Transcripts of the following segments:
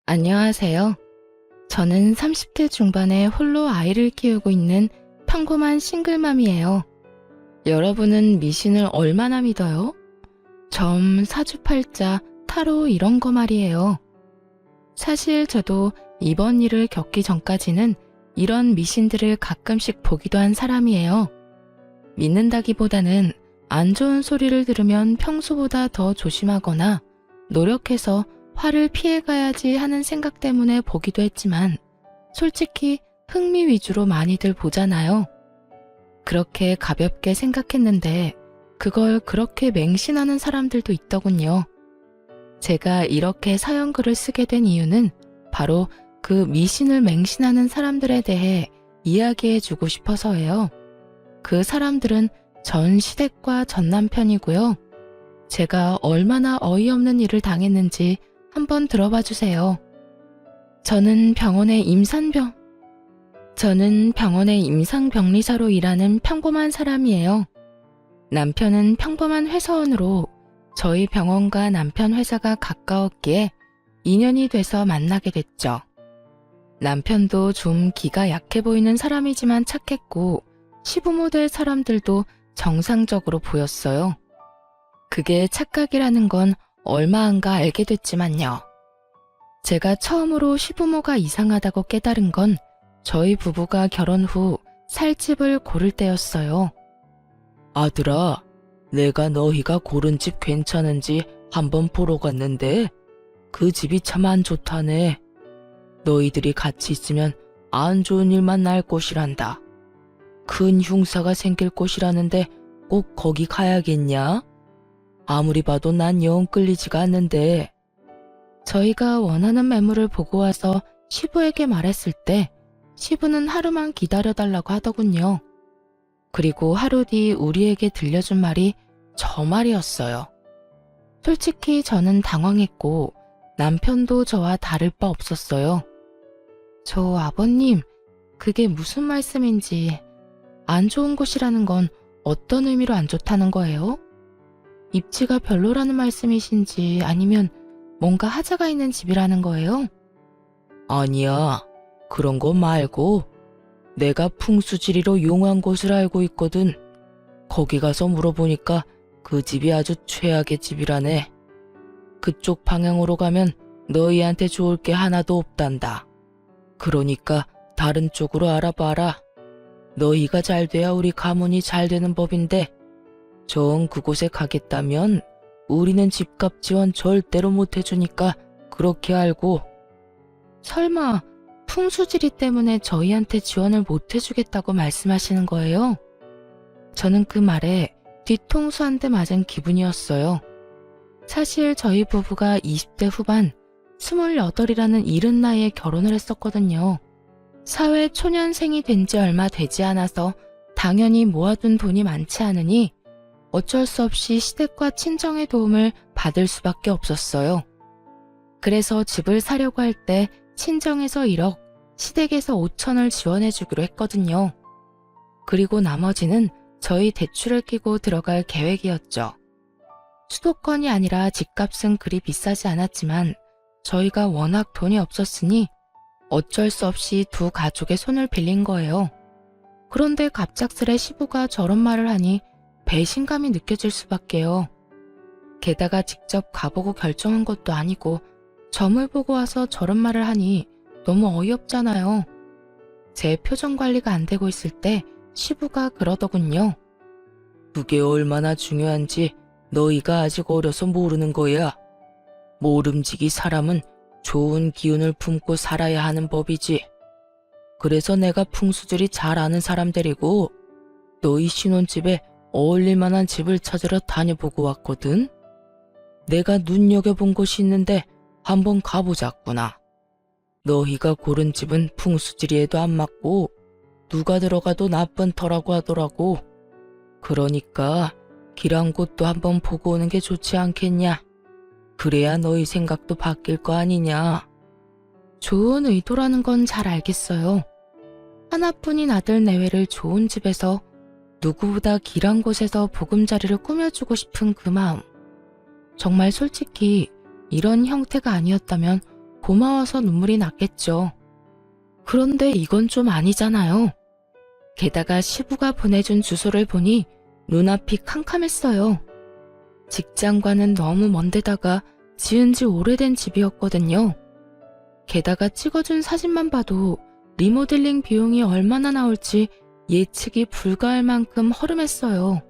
안녕하세요. 저는 30대 중반에 홀로 아이를 키우고 있는 평범한 싱글맘이에요. 여러분은 미신을 얼마나 믿어요? 점, 사주팔자, 타로 이런 거 말이에요. 사실 저도 이번 일을 겪기 전까지는 이런 미신들을 가끔씩 보기도 한 사람이에요. 믿는다기보다는 안 좋은 소리를 들으면 평소보다 더 조심하거나 노력해서 화를 피해가야지 하는 생각 때문에 보기도 했지만 솔직히 흥미 위주로 많이들 보잖아요. 그렇게 가볍게 생각했는데 그걸 그렇게 맹신하는 사람들도 있더군요. 제가 이렇게 사연글을 쓰게 된 이유는 바로 그 미신을 맹신하는 사람들에 대해 이야기해주고 싶어서예요. 그 사람들은 전 시댁과 전 남편이고요. 제가 얼마나 어이없는 일을 당했는지 한번 들어봐 주세요. 저는 병원의 임상병리사로 일하는 평범한 사람이에요. 남편은 평범한 회사원으로 저희 병원과 남편 회사가 가까웠기에 인연이 돼서 만나게 됐죠. 남편도 좀 기가 약해 보이는 사람이지만 착했고 시부모 될 사람들도 정상적으로 보였어요. 그게 착각이라는 건 얼마 안가 알게 됐지만요. 제가 처음으로 시부모가 이상하다고 깨달은 건 저희 부부가 결혼 후 살 집을 고를 때였어요. 아들아, 내가 너희가 고른 집 괜찮은지 한번 보러 갔는데 그 집이 참 안 좋다네. 너희들이 같이 있으면 안 좋은 일만 날 곳이란다. 큰 흉사가 생길 곳이라는데 꼭 거기 가야겠냐? 아무리 봐도 난 영 끌리지가 않는데. 저희가 원하는 매물을 보고 와서 시부에게 말했을 때 시부는 하루만 기다려달라고 하더군요. 그리고 하루 뒤 우리에게 들려준 말이 저 말이었어요. 솔직히 저는 당황했고 남편도 저와 다를 바 없었어요. 저 아버님, 그게 무슨 말씀인지, 안 좋은 곳이라는 건 어떤 의미로 안 좋다는 거예요? 입지가 별로라는 말씀이신지 아니면 뭔가 하자가 있는 집이라는 거예요? 아니야, 그런 거 말고 내가 풍수지리로 용한 곳을 알고 있거든. 거기 가서 물어보니까 그 집이 아주 최악의 집이라네. 그쪽 방향으로 가면 너희한테 좋을 게 하나도 없단다. 그러니까 다른 쪽으로 알아봐라. 너희가 잘 돼야 우리 가문이 잘 되는 법인데 정 그곳에 가겠다면 우리는 집값 지원 절대로 못 해주니까 그렇게 알고. 설마 풍수지리 때문에 저희한테 지원을 못 해주겠다고 말씀하시는 거예요? 저는 그 말에 뒤통수 한 대 맞은 기분이었어요. 사실 저희 부부가 20대 후반, 28이라는 이른 나이에 결혼을 했었거든요. 사회 초년생이 된 지 얼마 되지 않아서 당연히 모아둔 돈이 많지 않으니 어쩔 수 없이 시댁과 친정의 도움을 받을 수밖에 없었어요. 그래서 집을 사려고 할 때 친정에서 1억, 시댁에서 5천을 지원해주기로 했거든요. 그리고 나머지는 저희 대출을 끼고 들어갈 계획이었죠. 수도권이 아니라 집값은 그리 비싸지 않았지만 저희가 워낙 돈이 없었으니 어쩔 수 없이 두 가족의 손을 빌린 거예요. 그런데 갑작스레 시부가 저런 말을 하니 배신감이 느껴질 수밖에요. 게다가 직접 가보고 결정한 것도 아니고 점을 보고 와서 저런 말을 하니 너무 어이없잖아요. 제 표정 관리가 안 되고 있을 때 시부가 그러더군요. 그게 얼마나 중요한지 너희가 아직 어려서 모르는 거야. 모름지기 사람은 좋은 기운을 품고 살아야 하는 법이지. 그래서 내가 풍수들이 잘 아는 사람 데리고 너희 신혼집에 어울릴 만한 집을 찾으러 다녀보고 왔거든. 내가 눈여겨본 곳이 있는데 한번 가보자꾸나. 너희가 고른 집은 풍수지리에도 안 맞고 누가 들어가도 나쁜 터라고 하더라고. 그러니까 길한 곳도 한번 보고 오는 게 좋지 않겠냐. 그래야 너희 생각도 바뀔 거 아니냐. 좋은 의도라는 건 잘 알겠어요. 하나뿐인 아들 내외를 좋은 집에서 누구보다 길한 곳에서 보금자리를 꾸며주고 싶은 그 마음. 정말 솔직히 이런 형태가 아니었다면 고마워서 눈물이 났겠죠. 그런데 이건 좀 아니잖아요. 게다가 시부가 보내준 주소를 보니 눈앞이 캄캄했어요. 직장과는 너무 먼 데다가 지은 지 오래된 집이었거든요. 게다가 찍어준 사진만 봐도 리모델링 비용이 얼마나 나올지 예측이 불가할 만큼 허름했어요.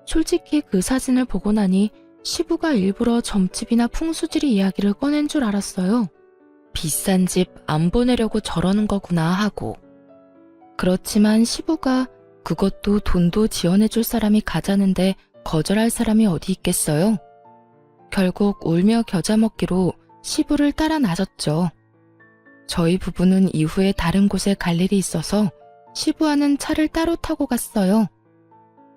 솔직히 그 사진을 보고 나니 시부가 일부러 점집이나 풍수지리 이야기를 꺼낸 줄 알았어요. 비싼 집 안 보내려고 저러는 거구나 하고. 그렇지만 시부가 그것도 돈도 지원해줄 사람이 가자는데 거절할 사람이 어디 있겠어요? 결국 울며 겨자 먹기로 시부를 따라 나섰죠. 저희 부부는 이후에 다른 곳에 갈 일이 있어서 시부와는 차를 따로 타고 갔어요.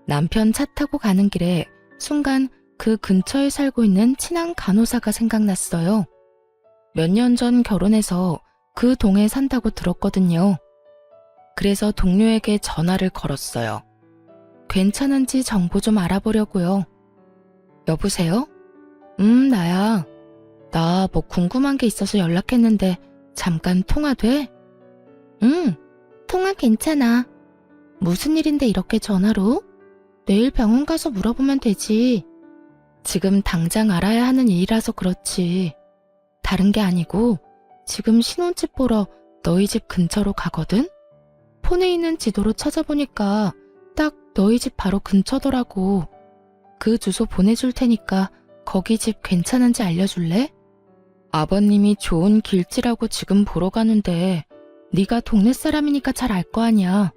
남편 차 타고 가는 길에 순간 그 근처에 살고 있는 친한 간호사가 생각났어요. 몇 년 전 결혼해서 그 동에 산다고 들었거든요. 그래서 동료에게 전화를 걸었어요. 괜찮은지 정보 좀 알아보려고요. 여보세요? 나야. 나 뭐 궁금한 게 있어서 연락했는데 잠깐 통화 돼? 통화 괜찮아. 무슨 일인데 이렇게 전화로? 내일 병원 가서 물어보면 되지. 지금 당장 알아야 하는 일이라서 그렇지. 다른 게 아니고 지금 신혼집 보러 너희 집 근처로 가거든? 폰에 있는 지도로 찾아보니까 딱 너희 집 바로 근처더라고. 그 주소 보내줄 테니까 거기 집 괜찮은지 알려줄래? 아버님이 좋은 길지라고 지금 보러 가는데 네가 동네 사람이니까 잘 알 거 아니야.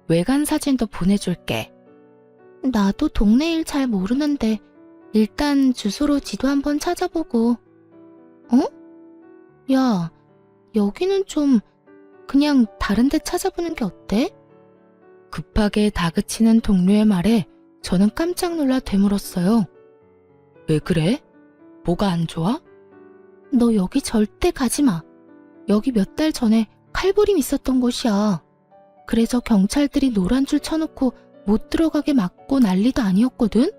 외관 사진도 보내줄게. 나도 동네 일 잘 모르는데 일단 주소로 지도 한번 찾아보고. 야, 여기는 좀 그냥 다른 데 찾아보는 게 어때? 급하게 다그치는 동료의 말에 저는 깜짝 놀라 되물었어요. 왜 그래? 뭐가 안 좋아? 너 여기 절대 가지 마. 여기 몇 달 전에 칼부림 있었던 곳이야. 그래서 경찰들이 노란 줄 쳐놓고 못 들어가게 막고 난리도 아니었거든?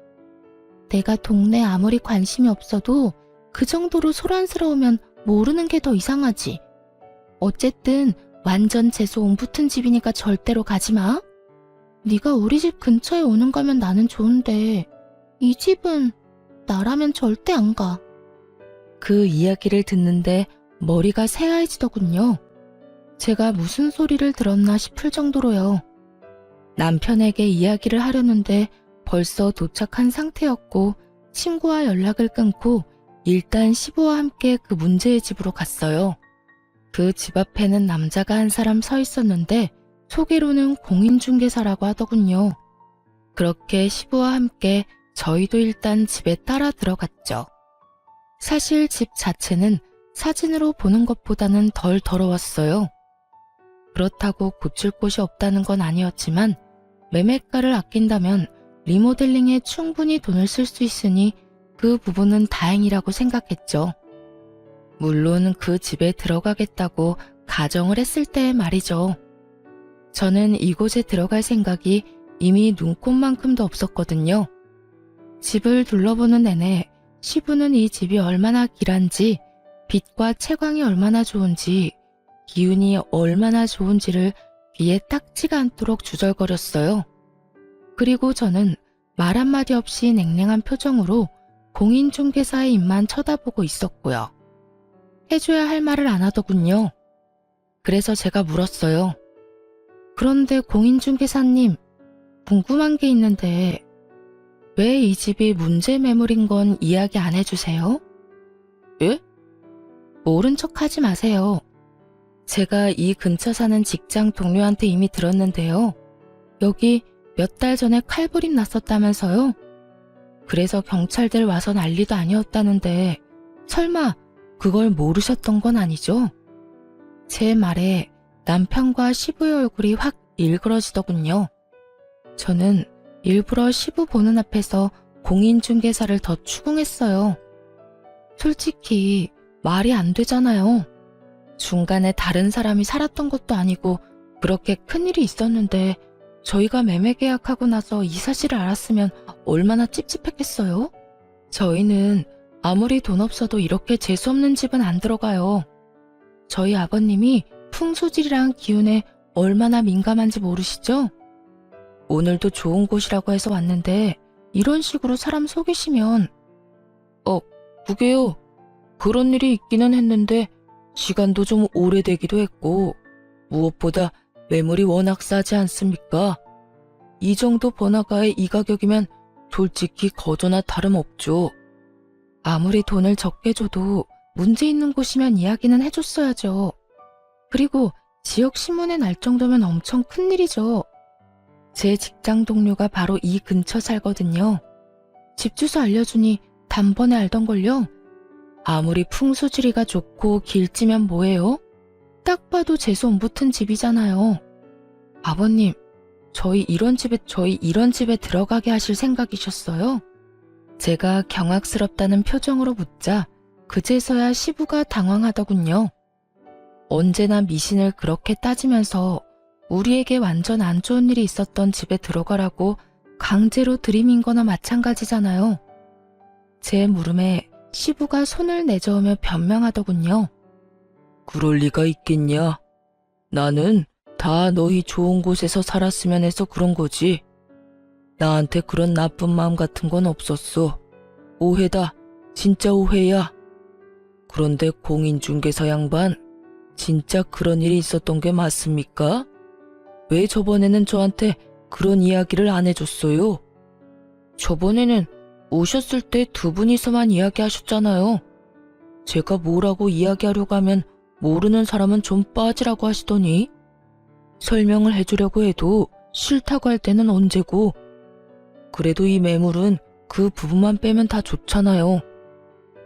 내가 동네 아무리 관심이 없어도 그 정도로 소란스러우면 모르는 게 더 이상하지. 어쨌든 완전 재수 옹붙은 집이니까 절대로 가지 마. 네가 우리 집 근처에 오는 거면 나는 좋은데 이 집은 나라면 절대 안 가. 그 이야기를 듣는데 머리가 새하얘지더군요. 제가 무슨 소리를 들었나 싶을 정도로요. 남편에게 이야기를 하려는데 벌써 도착한 상태였고 친구와 연락을 끊고 일단 시부와 함께 그 문제의 집으로 갔어요. 그 집 앞에는 남자가 한 사람 서 있었는데 소개로는 공인중개사라고 하더군요. 그렇게 시부와 함께 저희도 일단 집에 따라 들어갔죠. 사실 집 자체는 사진으로 보는 것보다는 덜 더러웠어요. 그렇다고 고칠 곳이 없다는 건 아니었지만 매매가를 아낀다면 리모델링에 충분히 돈을 쓸 수 있으니 그 부분은 다행이라고 생각했죠. 물론 그 집에 들어가겠다고 가정을 했을 때 말이죠. 저는 이곳에 들어갈 생각이 이미 눈꼽만큼도 없었거든요. 집을 둘러보는 내내 시부는 이 집이 얼마나 길한지, 빛과 채광이 얼마나 좋은지, 기운이 얼마나 좋은지를 귀에 딱지가 않도록 주절거렸어요. 그리고 저는 말 한마디 없이 냉랭한 표정으로 공인중개사의 입만 쳐다보고 있었고요. 해줘야 할 말을 안 하더군요. 그래서 제가 물었어요. 그런데 공인중개사님, 궁금한 게 있는데 왜 이 집이 문제 매물인 건 이야기 안 해주세요? 예? 모른 척 하지 마세요. 제가 이 근처 사는 직장 동료한테 이미 들었는데요. 여기 몇 달 전에 칼부림 났었다면서요? 그래서 경찰들 와서 난리도 아니었다는데 설마 그걸 모르셨던 건 아니죠? 제 말에 남편과 시부의 얼굴이 확 일그러지더군요. 저는 일부러 시부 보는 앞에서 공인중개사를 더 추궁했어요. 솔직히 말이 안 되잖아요. 중간에 다른 사람이 살았던 것도 아니고 그렇게 큰일이 있었는데 저희가 매매 계약하고 나서 이 사실을 알았으면 얼마나 찝찝했겠어요? 저희는 아무리 돈 없어도 이렇게 재수없는 집은 안 들어가요. 저희 아버님이 풍수질이랑 기운에 얼마나 민감한지 모르시죠? 오늘도 좋은 곳이라고 해서 왔는데 이런 식으로 사람 속이시면 그게요. 그런 일이 있기는 했는데 시간도 좀 오래되기도 했고 무엇보다 매물이 워낙 싸지 않습니까? 이 정도 번화가에 이 가격이면 솔직히 거저나 다름없죠. 아무리 돈을 적게 줘도 문제 있는 곳이면 이야기는 해줬어야죠. 그리고 지역 신문에 날 정도면 엄청 큰일이죠. 제 직장 동료가 바로 이 근처 살거든요. 집 주소 알려주니 단번에 알던걸요. 아무리 풍수지리가 좋고 길지면 뭐예요? 딱 봐도 재수 안 붙은 집이잖아요. 아버님, 저희 이런 집에 들어가게 하실 생각이셨어요? 제가 경악스럽다는 표정으로 묻자 그제서야 시부가 당황하더군요. 언제나 미신을 그렇게 따지면서 우리에게 완전 안 좋은 일이 있었던 집에 들어가라고 강제로 들이민 거나 마찬가지잖아요. 제 물음에 시부가 손을 내저으며 변명하더군요. 그럴 리가 있겠냐? 나는 다 너희 좋은 곳에서 살았으면 해서 그런 거지. 나한테 그런 나쁜 마음 같은 건 없었어. 오해다. 진짜 오해야. 그런데 공인중개사 양반, 진짜 그런 일이 있었던 게 맞습니까? 왜 저번에는 저한테 그런 이야기를 안 해줬어요? 저번에는 오셨을 때 두 분이서만 이야기하셨잖아요. 제가 뭐라고 이야기하려고 하면 모르는 사람은 좀 빠지라고 하시더니 설명을 해주려고 해도 싫다고 할 때는 언제고. 그래도 이 매물은 그 부분만 빼면 다 좋잖아요.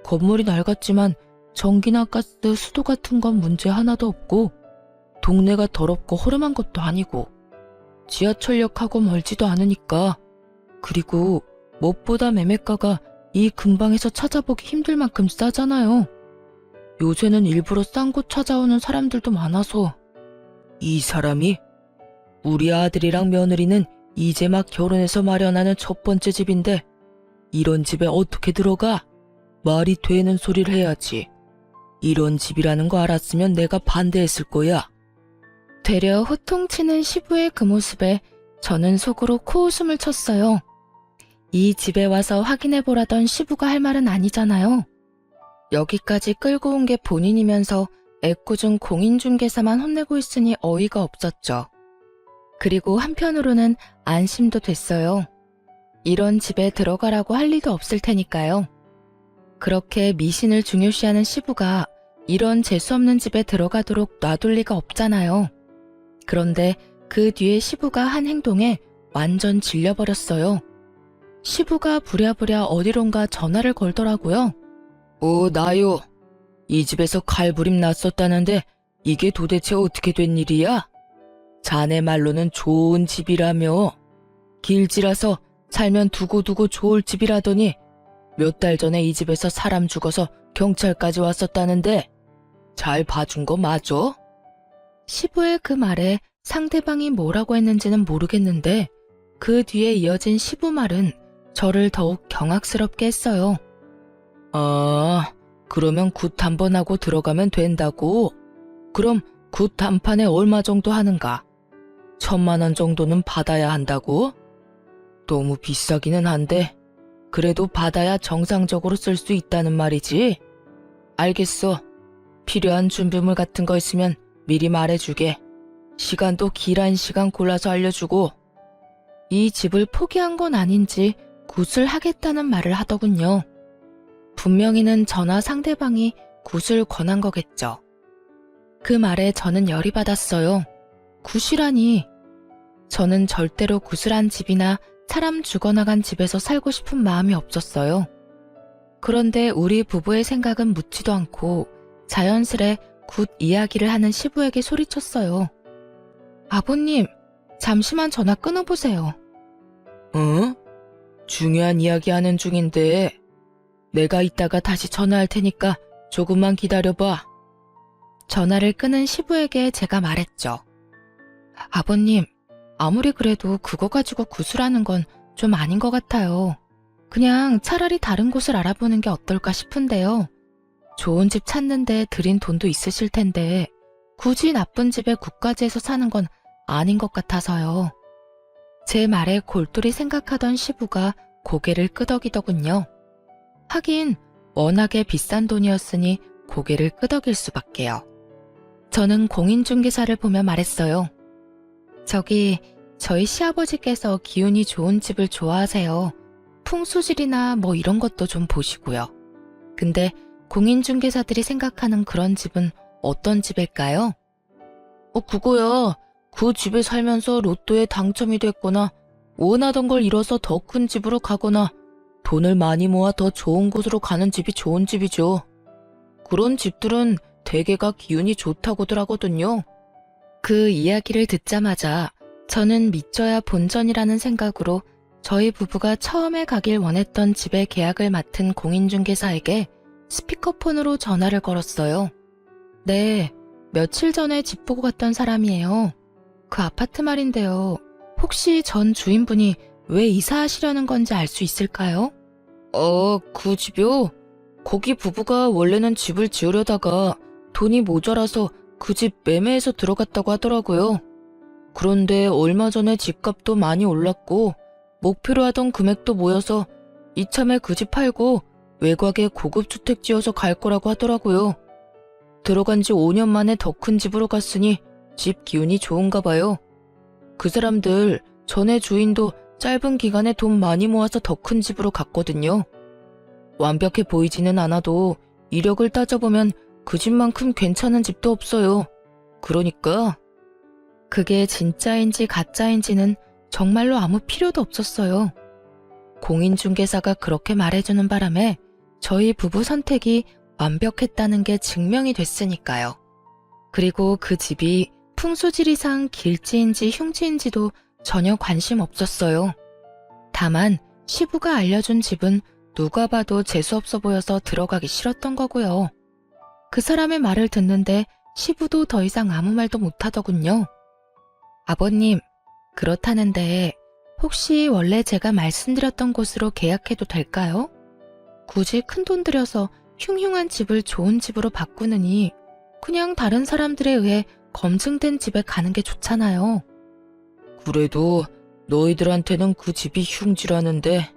건물이 낡았지만 전기나 가스, 수도 같은 건 문제 하나도 없고 동네가 더럽고 허름한 것도 아니고 지하철역하고 멀지도 않으니까. 그리고 무엇보다 매매가가 이 근방에서 찾아보기 힘들 만큼 싸잖아요. 요새는 일부러 싼 곳 찾아오는 사람들도 많아서. 이 사람이? 우리 아들이랑 며느리는 이제 막 결혼해서 마련하는 첫 번째 집인데 이런 집에 어떻게 들어가? 말이 되는 소리를 해야지. 이런 집이라는 거 알았으면 내가 반대했을 거야. 되려 호통치는 시부의 그 모습에 저는 속으로 코웃음을 쳤어요. 이 집에 와서 확인해보라던 시부가 할 말은 아니잖아요. 여기까지 끌고 온 게 본인이면서 애꿎은 공인중개사만 혼내고 있으니 어이가 없었죠. 그리고 한편으로는 안심도 됐어요. 이런 집에 들어가라고 할 리도 없을 테니까요. 그렇게 미신을 중요시하는 시부가 이런 재수없는 집에 들어가도록 놔둘 리가 없잖아요. 그런데 그 뒤에 시부가 한 행동에 완전 질려버렸어요. 시부가 부랴부랴 어디론가 전화를 걸더라고요. 나요. 이 집에서 칼부림 났었다는데 이게 도대체 어떻게 된 일이야? 자네 말로는 좋은 집이라며. 길지라서 살면 두고두고 좋을 집이라더니 몇 달 전에 이 집에서 사람 죽어서 경찰까지 왔었다는데 잘 봐준 거 맞아? 시부의 그 말에 상대방이 뭐라고 했는지는 모르겠는데 그 뒤에 이어진 시부 말은 저를 더욱 경악스럽게 했어요. 그러면 굿 한 번 하고 들어가면 된다고? 그럼 굿 한 판에 얼마 정도 하는가? 1,000만 원 정도는 받아야 한다고? 너무 비싸기는 한데 그래도 받아야 정상적으로 쓸 수 있다는 말이지? 알겠어. 필요한 준비물 같은 거 있으면 미리 말해주게. 시간도 길한 시간 골라서 알려주고. 이 집을 포기한 건 아닌지 굿을 하겠다는 말을 하더군요. 분명히는 저나 상대방이 굿을 권한 거겠죠. 그 말에 저는 열이 받았어요. 굿이라니. 저는 절대로 굿을 한 집이나 사람 죽어나간 집에서 살고 싶은 마음이 없었어요. 그런데 우리 부부의 생각은 묻지도 않고 자연스레 굿 이야기를 하는 시부에게 소리쳤어요. 아버님, 잠시만 전화 끊어보세요. 중요한 이야기 하는 중인데 내가 이따가 다시 전화할 테니까 조금만 기다려봐. 전화를 끊은 시부에게 제가 말했죠. 아버님, 아무리 그래도 그거 가지고 구술하는 건 좀 아닌 것 같아요. 그냥 차라리 다른 곳을 알아보는 게 어떨까 싶은데요. 좋은 집 찾는데 들인 돈도 있으실 텐데 굳이 나쁜 집에 국가지에서 사는 건 아닌 것 같아서요. 제 말에 골똘히 생각하던 시부가 고개를 끄덕이더군요. 하긴 워낙에 비싼 돈이었으니 고개를 끄덕일 수밖에요. 저는 공인중개사를 보며 말했어요. 저기 저희 시아버지께서 기운이 좋은 집을 좋아하세요. 풍수질이나 뭐 이런 것도 좀 보시고요. 근데 공인중개사들이 생각하는 그런 집은 어떤 집일까요? 그거야. 그 집에 살면서 로또에 당첨이 됐거나 원하던 걸 잃어서 더 큰 집으로 가거나 돈을 많이 모아 더 좋은 곳으로 가는 집이 좋은 집이죠. 그런 집들은 대개가 기운이 좋다고들 하거든요. 그 이야기를 듣자마자 저는 믿져야 본전이라는 생각으로 저희 부부가 처음에 가길 원했던 집의 계약을 맡은 공인중개사에게 스피커폰으로 전화를 걸었어요. 네, 며칠 전에 집 보고 갔던 사람이에요. 그 아파트 말인데요. 혹시 전 주인분이 왜 이사하시려는 건지 알 수 있을까요? 그 집이요? 거기 부부가 원래는 집을 지으려다가 돈이 모자라서 그 집 매매해서 들어갔다고 하더라고요. 그런데 얼마 전에 집값도 많이 올랐고 목표로 하던 금액도 모여서 이참에 그 집 팔고 외곽에 고급 주택 지어서 갈 거라고 하더라고요. 들어간 지 5년 만에 더 큰 집으로 갔으니 집 기운이 좋은가 봐요. 그 사람들 전에 주인도 짧은 기간에 돈 많이 모아서 더 큰 집으로 갔거든요. 완벽해 보이지는 않아도 이력을 따져보면 그 집만큼 괜찮은 집도 없어요. 그러니까 그게 진짜인지 가짜인지는 정말로 아무 필요도 없었어요. 공인중개사가 그렇게 말해주는 바람에 저희 부부 선택이 완벽했다는 게 증명이 됐으니까요. 그리고 그 집이 풍수지리상 길지인지 흉지인지도 전혀 관심 없었어요. 다만 시부가 알려준 집은 누가 봐도 재수없어 보여서 들어가기 싫었던 거고요. 그 사람의 말을 듣는데 시부도 더 이상 아무 말도 못하더군요. 아버님, 그렇다는데 혹시 원래 제가 말씀드렸던 곳으로 계약해도 될까요? 굳이 큰돈 들여서 흉흉한 집을 좋은 집으로 바꾸느니 그냥 다른 사람들에 의해 검증된 집에 가는 게 좋잖아요. 그래도 너희들한테는 그 집이 흉지라는데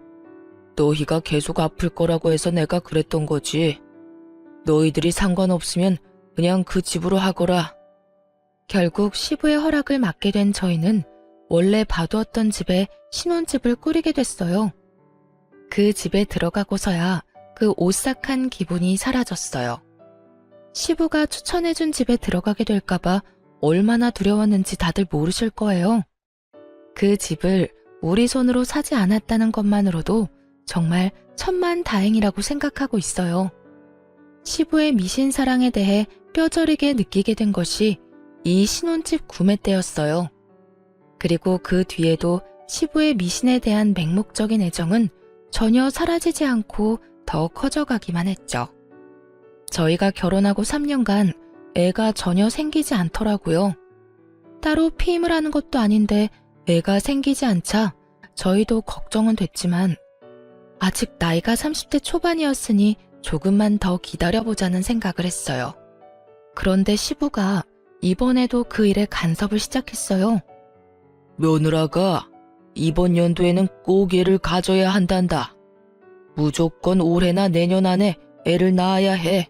너희가 계속 아플 거라고 해서 내가 그랬던 거지. 너희들이 상관없으면 그냥 그 집으로 하거라. 결국 시부의 허락을 받게 된 저희는 원래 봐두었던 집에 신혼집을 꾸리게 됐어요. 그 집에 들어가고서야 그 오싹한 기분이 사라졌어요. 시부가 추천해준 집에 들어가게 될까봐 얼마나 두려웠는지 다들 모르실 거예요. 그 집을 우리 손으로 사지 않았다는 것만으로도 정말 천만다행이라고 생각하고 있어요. 시부의 미신 사랑에 대해 뼈저리게 느끼게 된 것이 이 신혼집 구매 때였어요. 그리고 그 뒤에도 시부의 미신에 대한 맹목적인 애정은 전혀 사라지지 않고 더 커져가기만 했죠. 저희가 결혼하고 3년간 애가 전혀 생기지 않더라고요. 따로 피임을 하는 것도 아닌데 애가 생기지 않자 저희도 걱정은 됐지만 아직 나이가 30대 초반이었으니 조금만 더 기다려보자는 생각을 했어요. 그런데 시부가 이번에도 그 일에 간섭을 시작했어요. 며느라가 이번 연도에는 꼭 애를 가져야 한단다. 무조건 올해나 내년 안에 애를 낳아야 해.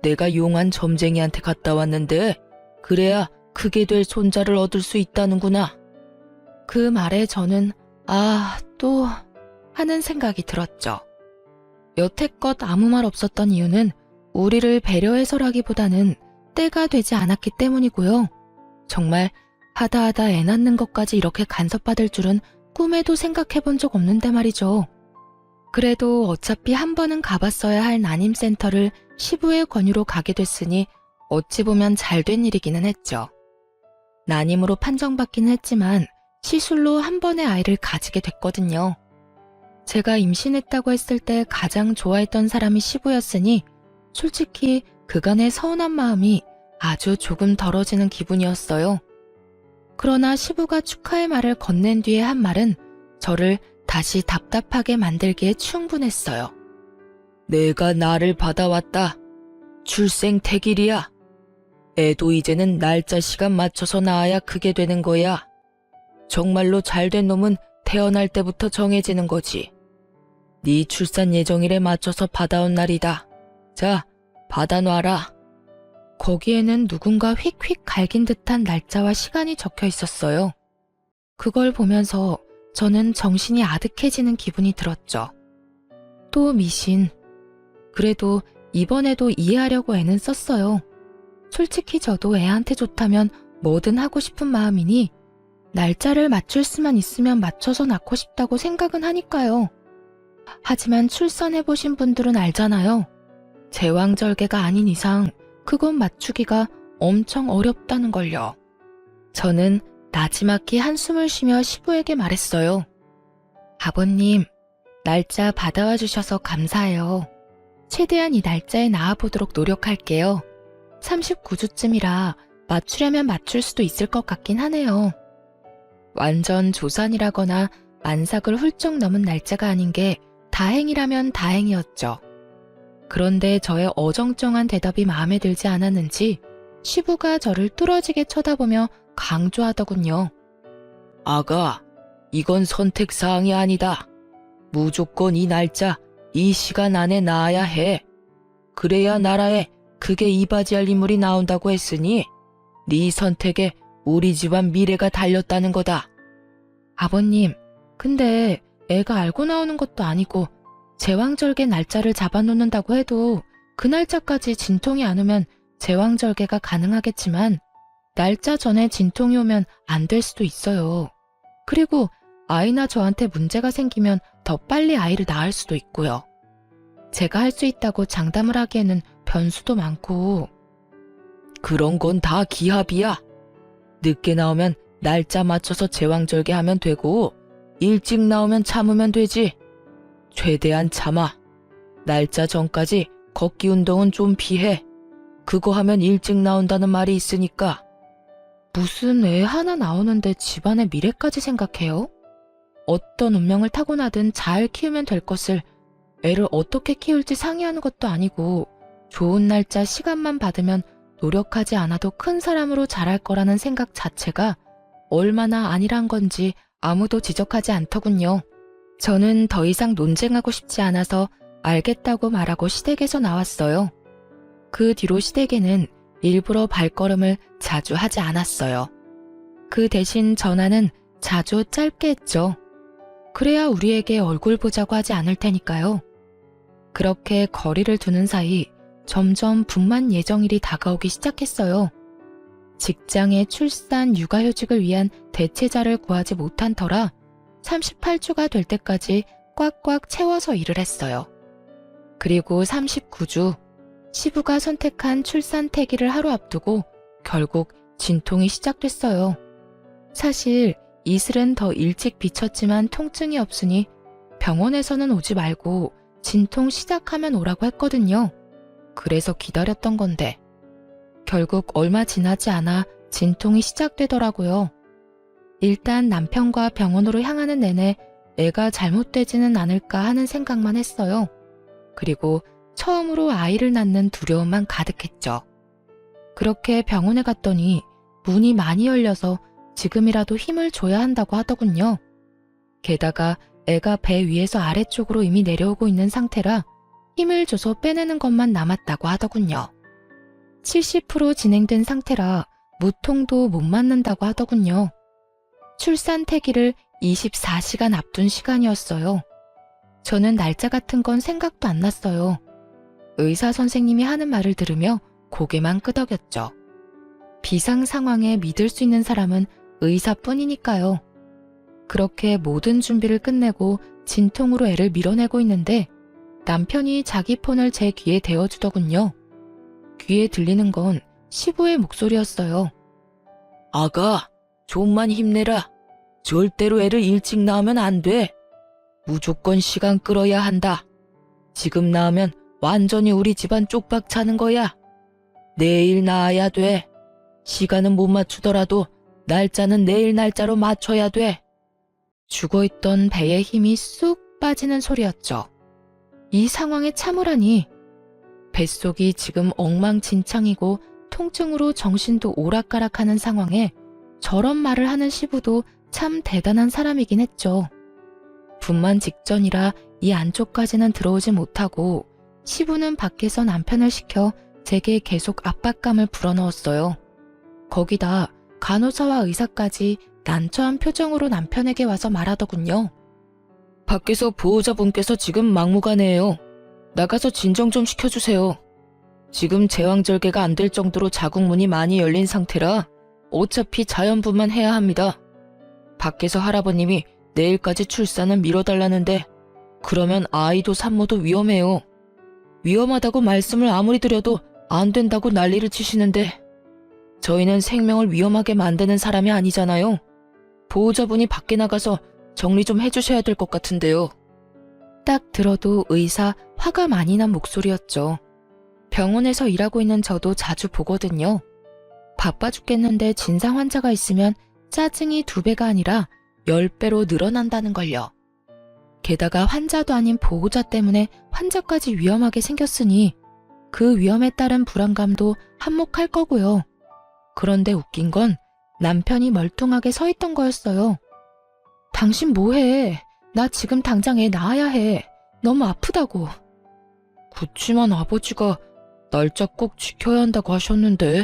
내가 용한 점쟁이한테 갔다 왔는데 그래야 크게 될 손자를 얻을 수 있다는구나. 그 말에 저는 또 하는 생각이 들었죠. 여태껏 아무 말 없었던 이유는 우리를 배려해서라기보다는 때가 되지 않았기 때문이고요. 정말 하다하다 애 낳는 것까지 이렇게 간섭받을 줄은 꿈에도 생각해본 적 없는데 말이죠. 그래도 어차피 한 번은 가봤어야 할 난임센터를 시부의 권유로 가게 됐으니 어찌 보면 잘된 일이기는 했죠. 난임으로 판정받기는 했지만 시술로 한 번의 아이를 가지게 됐거든요. 제가 임신했다고 했을 때 가장 좋아했던 사람이 시부였으니 솔직히 그간의 서운한 마음이 아주 조금 덜어지는 기분이었어요. 그러나 시부가 축하의 말을 건넨 뒤에 한 말은 저를 다시 답답하게 만들기에 충분했어요. 내가 나를 받아왔다. 출생택일이야. 애도 이제는 날짜 시간 맞춰서 낳아야 크게 되는 거야. 정말로 잘된 놈은 태어날 때부터 정해지는 거지. 네 출산 예정일에 맞춰서 받아온 날이다. 자, 받아놔라. 거기에는 누군가 휙휙 갈긴 듯한 날짜와 시간이 적혀 있었어요. 그걸 보면서 저는 정신이 아득해지는 기분이 들었죠. 또 미신. 그래도 이번에도 이해하려고 애는 썼어요. 솔직히 저도 애한테 좋다면 뭐든 하고 싶은 마음이니 날짜를 맞출 수만 있으면 맞춰서 낳고 싶다고 생각은 하니까요. 하지만 출산해보신 분들은 알잖아요. 제왕절개가 아닌 이상 그건 맞추기가 엄청 어렵다는 걸요. 저는 나지막히 한숨을 쉬며 시부에게 말했어요. 아버님, 날짜 받아와 주셔서 감사해요. 최대한 이 날짜에 나아보도록 노력할게요. 39주쯤이라 맞추려면 맞출 수도 있을 것 같긴 하네요. 완전 조산이라거나 만삭을 훌쩍 넘은 날짜가 아닌 게 다행이라면 다행이었죠. 그런데 저의 어정쩡한 대답이 마음에 들지 않았는지 시부가 저를 뚫어지게 쳐다보며 강조하더군요. 아가, 이건 선택사항이 아니다. 무조건 이 날짜, 이 시간 안에 낳아야 해. 그래야 나라에 크게 이바지할 인물이 나온다고 했으니 네 선택에 우리 집안 미래가 달렸다는 거다. 아버님, 근데 애가 알고 나오는 것도 아니고 제왕절개 날짜를 잡아놓는다고 해도 그 날짜까지 진통이 안 오면 제왕절개가 가능하겠지만 날짜 전에 진통이 오면 안 될 수도 있어요. 그리고 아이나 저한테 문제가 생기면 더 빨리 아이를 낳을 수도 있고요. 제가 할 수 있다고 장담을 하기에는 변수도 많고. 그런 건 다 기합이야. 늦게 나오면 날짜 맞춰서 제왕절개하면 되고 일찍 나오면 참으면 되지. 최대한 참아. 날짜 전까지 걷기 운동은 좀 피해. 그거 하면 일찍 나온다는 말이 있으니까. 무슨 애 하나 나오는데 집안의 미래까지 생각해요? 어떤 운명을 타고나든 잘 키우면 될 것을 애를 어떻게 키울지 상의하는 것도 아니고 좋은 날짜 시간만 받으면 노력하지 않아도 큰 사람으로 자랄 거라는 생각 자체가 얼마나 아니란 건지 아무도 지적하지 않더군요. 저는 더 이상 논쟁하고 싶지 않아서 알겠다고 말하고 시댁에서 나왔어요. 그 뒤로 시댁에는 일부러 발걸음을 자주 하지 않았어요. 그 대신 전화는 자주 짧게 했죠. 그래야 우리에게 얼굴 보자고 하지 않을 테니까요. 그렇게 거리를 두는 사이 점점 분만 예정일이 다가오기 시작했어요. 직장의 출산, 육아휴직을 위한 대체자를 구하지 못한 터라 38주가 될 때까지 꽉꽉 채워서 일을 했어요. 그리고 39주, 시부가 선택한 출산 태기를 하루 앞두고 결국 진통이 시작됐어요. 사실 이슬은 더 일찍 비쳤지만 통증이 없으니 병원에서는 오지 말고 진통 시작하면 오라고 했거든요. 그래서 기다렸던 건데 결국 얼마 지나지 않아 진통이 시작되더라고요. 일단 남편과 병원으로 향하는 내내 애가 잘못되지는 않을까 하는 생각만 했어요. 그리고 처음으로 아이를 낳는 두려움만 가득했죠. 그렇게 병원에 갔더니 문이 많이 열려서 지금이라도 힘을 줘야 한다고 하더군요. 게다가 애가 배 위에서 아래쪽으로 이미 내려오고 있는 상태라 힘을 줘서 빼내는 것만 남았다고 하더군요. 70% 진행된 상태라 무통도 못 맞는다고 하더군요. 출산 태기를 24시간 앞둔 시간이었어요. 저는 날짜 같은 건 생각도 안 났어요. 의사 선생님이 하는 말을 들으며 고개만 끄덕였죠. 비상 상황에 믿을 수 있는 사람은 의사뿐이니까요. 그렇게 모든 준비를 끝내고 진통으로 애를 밀어내고 있는데 남편이 자기 폰을 제 귀에 대어주더군요. 귀에 들리는 건 시부의 목소리였어요. 아가, 좀만 힘내라. 절대로 애를 일찍 낳으면 안 돼. 무조건 시간 끌어야 한다. 지금 낳으면 완전히 우리 집안 쪽박 차는 거야. 내일 낳아야 돼. 시간은 못 맞추더라도 날짜는 내일 날짜로 맞춰야 돼. 죽어있던 배의 힘이 쑥 빠지는 소리였죠. 이 상황에 참으라니. 뱃속이 지금 엉망진창이고 통증으로 정신도 오락가락하는 상황에 저런 말을 하는 시부도 참 대단한 사람이긴 했죠. 분만 직전이라 이 안쪽까지는 들어오지 못하고 시부는 밖에서 남편을 시켜 제게 계속 압박감을 불어넣었어요. 거기다 간호사와 의사까지 난처한 표정으로 남편에게 와서 말하더군요. 밖에서 보호자분께서 지금 막무가내예요. 나가서 진정 좀 시켜주세요. 지금 제왕절개가 안 될 정도로 자궁문이 많이 열린 상태라 어차피 자연분만 해야 합니다. 밖에서 할아버님이 내일까지 출산을 미뤄달라는데 그러면 아이도 산모도 위험해요. 위험하다고 말씀을 아무리 드려도 안 된다고 난리를 치시는데 저희는 생명을 위험하게 만드는 사람이 아니잖아요. 보호자분이 밖에 나가서 정리 좀 해주셔야 될 것 같은데요. 딱 들어도 의사 화가 많이 난 목소리였죠. 병원에서 일하고 있는 저도 자주 보거든요. 바빠 죽겠는데 진상 환자가 있으면 짜증이 2배가 아니라 10배로 늘어난다는 걸요. 게다가 환자도 아닌 보호자 때문에 환자까지 위험하게 생겼으니 그 위험에 따른 불안감도 한몫할 거고요. 그런데 웃긴 건 남편이 멀뚱하게 서 있던 거였어요. 당신 뭐해? 나 지금 당장 애 낳아야 해. 너무 아프다고. 그치만 아버지가 날짜 꼭 지켜야 한다고 하셨는데.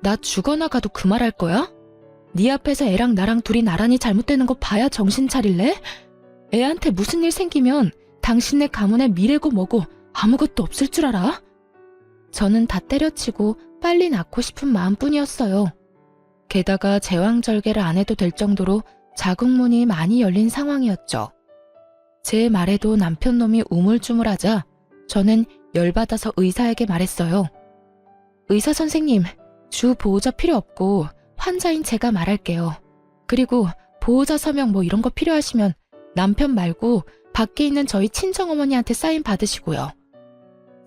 나 죽어나가도 그 말 할 거야? 네 앞에서 애랑 나랑 둘이 나란히 잘못되는 거 봐야 정신 차릴래? 애한테 무슨 일 생기면 당신네 가문의 미래고 뭐고 아무것도 없을 줄 알아? 저는 다 때려치고 빨리 낳고 싶은 마음뿐이었어요. 게다가 제왕절개를 안 해도 될 정도로 자궁문이 많이 열린 상황이었죠. 제 말에도 남편 놈이 우물쭈물하자 저는 열받아서 의사에게 말했어요. 의사 선생님, 주 보호자 필요 없고 환자인 제가 말할게요. 그리고 보호자 서명 뭐 이런 거 필요하시면 남편 말고 밖에 있는 저희 친정어머니한테 사인 받으시고요.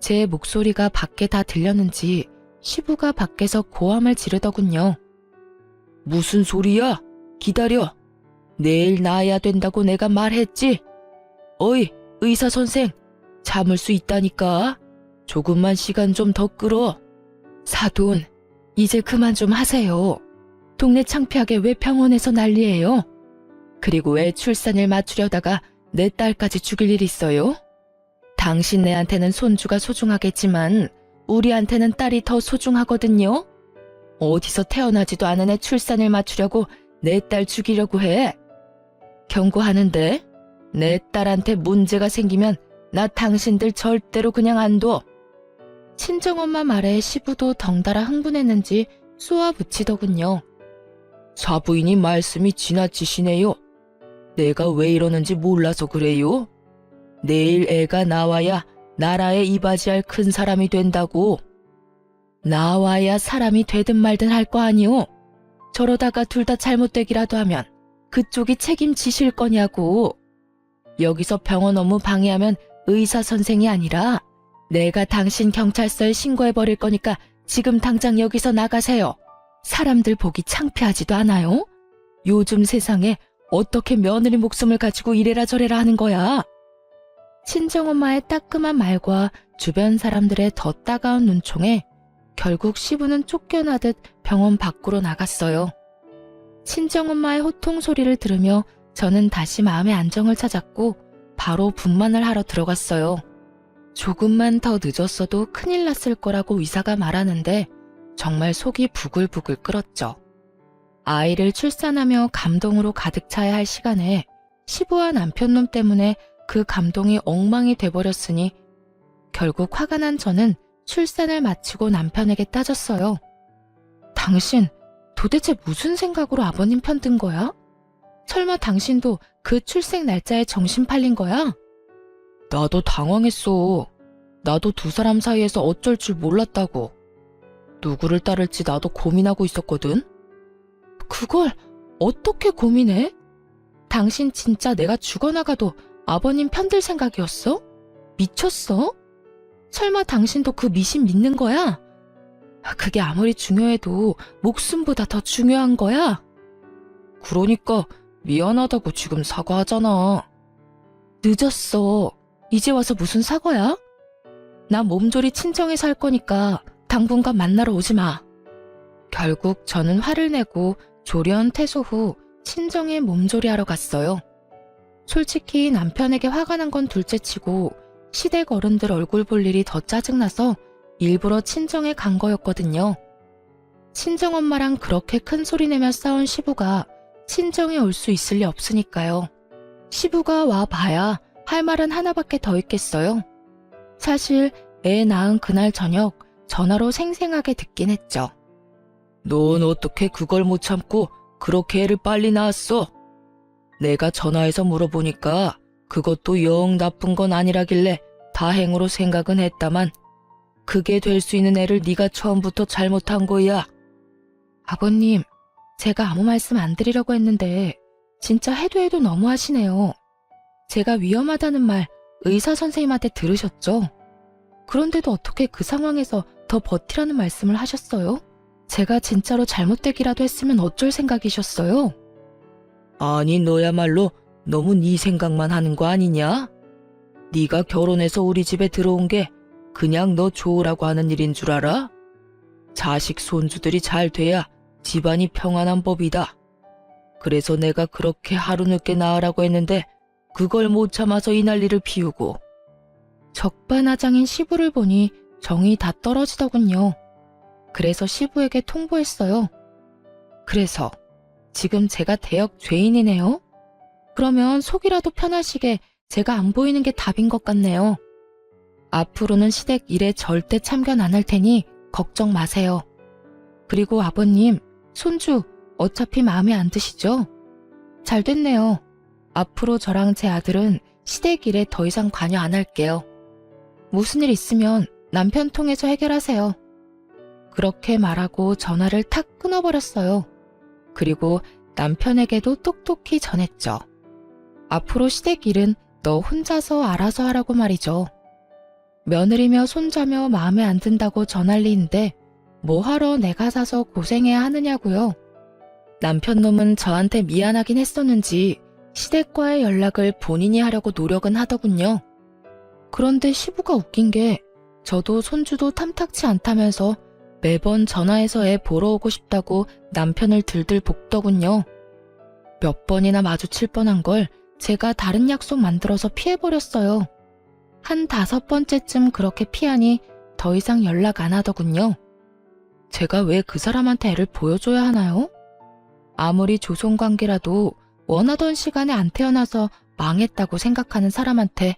제 목소리가 밖에 다 들렸는지 시부가 밖에서 고함을 지르더군요. 무슨 소리야? 기다려. 내일 낳아야 된다고 내가 말했지? 어이, 의사 선생. 참을 수 있다니까. 조금만 시간 좀 더 끌어. 사돈, 이제 그만 좀 하세요. 동네 창피하게 왜 병원에서 난리예요? 그리고 왜 출산일 맞추려다가 내 딸까지 죽일 일 있어요? 당신네한테는 손주가 소중하겠지만 우리한테는 딸이 더 소중하거든요. 어디서 태어나지도 않은 애 출산일 맞추려고 내 딸 죽이려고 해. 경고하는데 내 딸한테 문제가 생기면 나 당신들 절대로 그냥 안 둬. 친정엄마 말에 시부도 덩달아 흥분했는지 쏘아붙이더군요. 사부인이 말씀이 지나치시네요. 내가 왜 이러는지 몰라서 그래요. 내일 애가 나와야 나라에 이바지할 큰 사람이 된다고. 나와야 사람이 되든 말든 할 거 아니오. 저러다가 둘 다 잘못되기라도 하면 그쪽이 책임지실 거냐고. 여기서 병원 업무 방해하면 의사 선생이 아니라 내가 당신 경찰서에 신고해버릴 거니까 지금 당장 여기서 나가세요. 사람들 보기 창피하지도 않아요? 요즘 세상에 어떻게 며느리 목숨을 가지고 이래라 저래라 하는 거야? 친정엄마의 따끔한 말과 주변 사람들의 더 따가운 눈총에 결국 시부는 쫓겨나듯 병원 밖으로 나갔어요. 친정엄마의 호통 소리를 들으며 저는 다시 마음의 안정을 찾았고 바로 분만을 하러 들어갔어요. 조금만 더 늦었어도 큰일 났을 거라고 의사가 말하는데 정말 속이 부글부글 끓었죠. 아이를 출산하며 감동으로 가득 차야 할 시간에 시부와 남편놈 때문에 그 감동이 엉망이 돼버렸으니 결국 화가 난 저는 출산을 마치고 남편에게 따졌어요. 당신 도대체 무슨 생각으로 아버님 편 든 거야? 설마 당신도 그 출생 날짜에 정신 팔린 거야? 나도 당황했어. 나도 두 사람 사이에서 어쩔 줄 몰랐다고. 누구를 따를지 나도 고민하고 있었거든. 그걸 어떻게 고민해? 당신 진짜 내가 죽어나가도 아버님 편들 생각이었어? 미쳤어? 설마 당신도 그 미신 믿는 거야? 그게 아무리 중요해도 목숨보다 더 중요한 거야? 그러니까 미안하다고 지금 사과하잖아. 늦었어. 이제 와서 무슨 사과야? 나 몸조리 친정에 살 거니까 당분간 만나러 오지 마. 결국 저는 화를 내고 조련 퇴소 후 친정에 몸조리하러 갔어요. 솔직히 남편에게 화가 난 건 둘째치고 시댁 어른들 얼굴 볼 일이 더 짜증나서 일부러 친정에 간 거였거든요. 친정엄마랑 그렇게 큰 소리 내며 싸운 시부가 친정에 올 수 있을 리 없으니까요. 시부가 와 봐야 할 말은 하나밖에 더 있겠어요. 사실 애 낳은 그날 저녁 전화로 생생하게 듣긴 했죠. 넌 어떻게 그걸 못 참고 그렇게 애를 빨리 낳았어? 내가 전화해서 물어보니까 그것도 영 나쁜 건 아니라길래 다행으로 생각은 했다만 그게 될 수 있는 애를 네가 처음부터 잘못한 거야. 아버님, 제가 아무 말씀 안 드리려고 했는데 진짜 해도 너무하시네요. 제가 위험하다는 말 의사 선생님한테 들으셨죠? 그런데도 어떻게 그 상황에서 더 버티라는 말씀을 하셨어요? 제가 진짜로 잘못되기라도 했으면 어쩔 생각이셨어요? 아니 너야말로 너무 네 생각만 하는 거 아니냐? 네가 결혼해서 우리 집에 들어온 게 그냥 너 좋으라고 하는 일인 줄 알아? 자식 손주들이 잘 돼야 집안이 평안한 법이다. 그래서 내가 그렇게 하루 늦게 나으라고 했는데 그걸 못 참아서 이 난리를 피우고. 적반하장인 시부를 보니 정이 다 떨어지더군요. 그래서 시부에게 통보했어요. 그래서 지금 제가 대역 죄인이네요? 그러면 속이라도 편하시게 제가 안 보이는 게 답인 것 같네요. 앞으로는 시댁 일에 절대 참견 안 할 테니 걱정 마세요. 그리고 아버님, 손주 어차피 마음에 안 드시죠? 잘 됐네요. 앞으로 저랑 제 아들은 시댁 일에 더 이상 관여 안 할게요. 무슨 일 있으면 남편 통해서 해결하세요. 그렇게 말하고 전화를 탁 끊어버렸어요. 그리고 남편에게도 똑똑히 전했죠. 앞으로 시댁 일은 너 혼자서 알아서 하라고 말이죠. 며느리며 손자며 마음에 안 든다고 전할리인데 뭐하러 내가 사서 고생해야 하느냐고요. 남편 놈은 저한테 미안하긴 했었는지 시댁과의 연락을 본인이 하려고 노력은 하더군요. 그런데 시부가 웃긴 게 저도 손주도 탐탁치 않다면서 매번 전화해서 애 보러 오고 싶다고 남편을 들들 볶더군요. 몇 번이나 마주칠 뻔한 걸 제가 다른 약속 만들어서 피해버렸어요. 한 5번째쯤 그렇게 피하니 더 이상 연락 안 하더군요. 제가 왜 그 사람한테 애를 보여줘야 하나요? 아무리 조손관계라도 원하던 시간에 안 태어나서 망했다고 생각하는 사람한테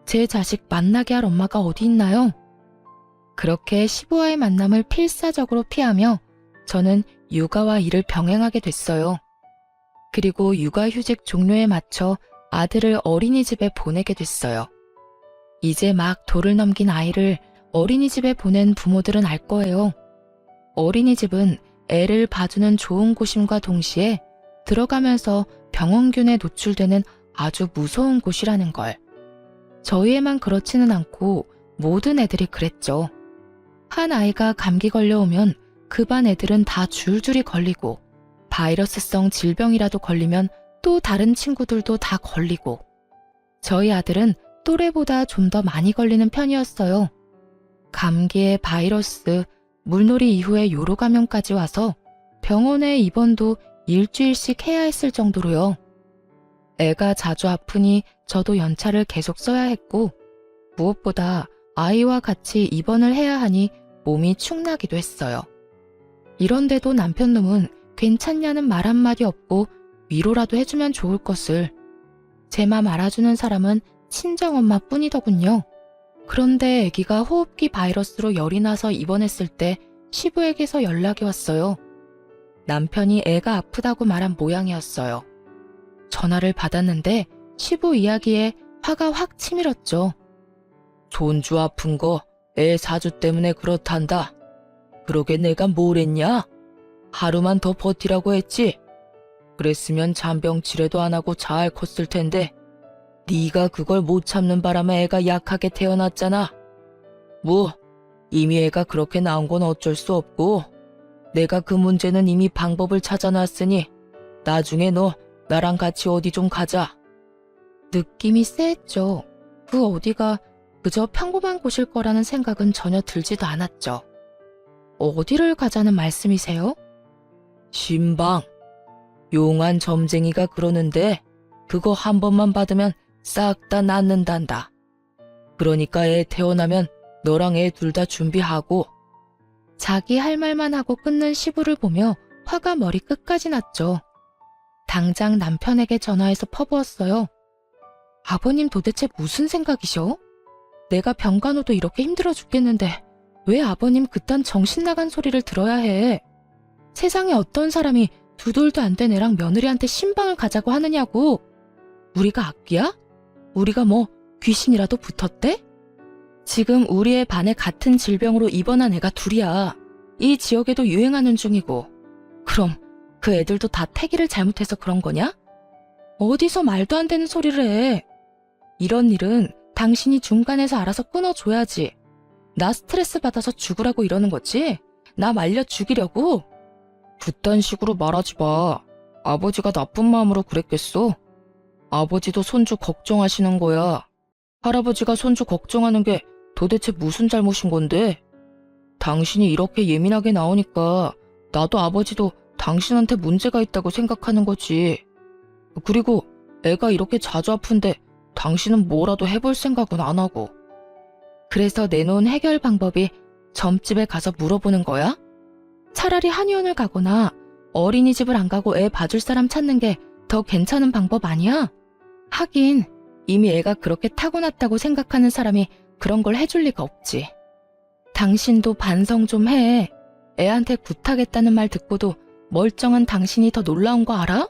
제 자식 만나게 할 엄마가 어디 있나요? 그렇게 시부와의 만남을 필사적으로 피하며 저는 육아와 일을 병행하게 됐어요. 그리고 육아휴직 종료에 맞춰 아들을 어린이집에 보내게 됐어요. 이제 막 돌을 넘긴 아이를 어린이집에 보낸 부모들은 알 거예요. 어린이집은 애를 봐주는 좋은 곳임과 동시에 들어가면서 병원균에 노출되는 아주 무서운 곳이라는 걸. 저희 애만 그렇지는 않고 모든 애들이 그랬죠. 한 아이가 감기 걸려오면 그 반 애들은 다 줄줄이 걸리고 바이러스성 질병이라도 걸리면 또 다른 친구들도 다 걸리고 저희 아들은 또래보다 좀 더 많이 걸리는 편이었어요. 감기에 바이러스, 물놀이 이후에 요로 감염까지 와서 병원에 입원도 일주일씩 해야 했을 정도로요. 애가 자주 아프니 저도 연차를 계속 써야 했고 무엇보다 아이와 같이 입원을 해야 하니 몸이 축나기도 했어요. 이런데도 남편놈은 괜찮냐는 말 한마디 없고 위로라도 해주면 좋을 것을. 제 맘 알아주는 사람은 친정엄마 뿐이더군요. 그런데 아기가 호흡기 바이러스로 열이 나서 입원했을 때 시부에게서 연락이 왔어요. 남편이 애가 아프다고 말한 모양이었어요. 전화를 받았는데 시부 이야기에 화가 확 치밀었죠. 손주 아픈 거 애 사주 때문에 그렇단다. 그러게 내가 뭘 했냐? 하루만 더 버티라고 했지. 그랬으면 잔병치레도 안 하고 잘 컸을 텐데 네가 그걸 못 참는 바람에 애가 약하게 태어났잖아. 뭐 이미 애가 그렇게 나온 건 어쩔 수 없고 내가 그 문제는 이미 방법을 찾아놨으니 나중에 너 나랑 같이 어디 좀 가자. 느낌이 쎄했죠. 그 어디가 그저 평범한 곳일 거라는 생각은 전혀 들지도 않았죠. 어디를 가자는 말씀이세요? 신방. 용한 점쟁이가 그러는데 그거 한 번만 받으면 싹 다 낫는단다. 그러니까 애 태어나면 너랑 애 둘 다 준비하고. 자기 할 말만 하고 끊는 시부를 보며 화가 머리 끝까지 났죠. 당장 남편에게 전화해서 퍼부었어요. 아버님 도대체 무슨 생각이셔? 내가 병간호도 이렇게 힘들어 죽겠는데 왜 아버님 그딴 정신 나간 소리를 들어야 해? 세상에 어떤 사람이 두 돌도 안 된 애랑 며느리한테 신방을 가자고 하느냐고. 우리가 악귀야? 우리가 뭐 귀신이라도 붙었대? 지금 우리 애 반에 같은 질병으로 입원한 애가 둘이야. 이 지역에도 유행하는 중이고. 그럼 그 애들도 다 태기를 잘못해서 그런 거냐? 어디서 말도 안 되는 소리를 해. 이런 일은 당신이 중간에서 알아서 끊어줘야지. 나 스트레스 받아서 죽으라고 이러는 거지? 나 말려 죽이려고? 그딴 식으로 말하지 마. 아버지가 나쁜 마음으로 그랬겠어? 아버지도 손주 걱정하시는 거야. 할아버지가 손주 걱정하는 게 도대체 무슨 잘못인 건데? 당신이 이렇게 예민하게 나오니까 나도 아버지도 당신한테 문제가 있다고 생각하는 거지. 그리고 애가 이렇게 자주 아픈데 당신은 뭐라도 해볼 생각은 안 하고. 그래서 내놓은 해결 방법이 점집에 가서 물어보는 거야? 차라리 한의원을 가거나 어린이집을 안 가고 애 봐줄 사람 찾는 게 더 괜찮은 방법 아니야? 하긴 이미 애가 그렇게 타고났다고 생각하는 사람이 그런 걸 해줄 리가 없지. 당신도 반성 좀 해. 애한테 부탁했다는 말 듣고도 멀쩡한 당신이 더 놀라운 거 알아?